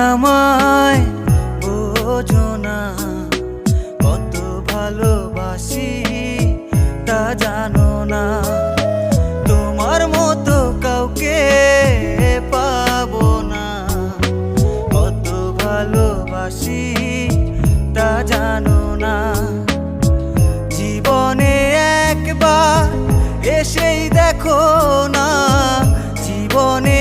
আমায় বোঝো না, কত ভালোবাসি তা জানো না। তোমার মতো কাউকে পাবো না, কত ভালোবাসি তা জানো না। জীবনে একবার এসেই দেখো না, জীবনে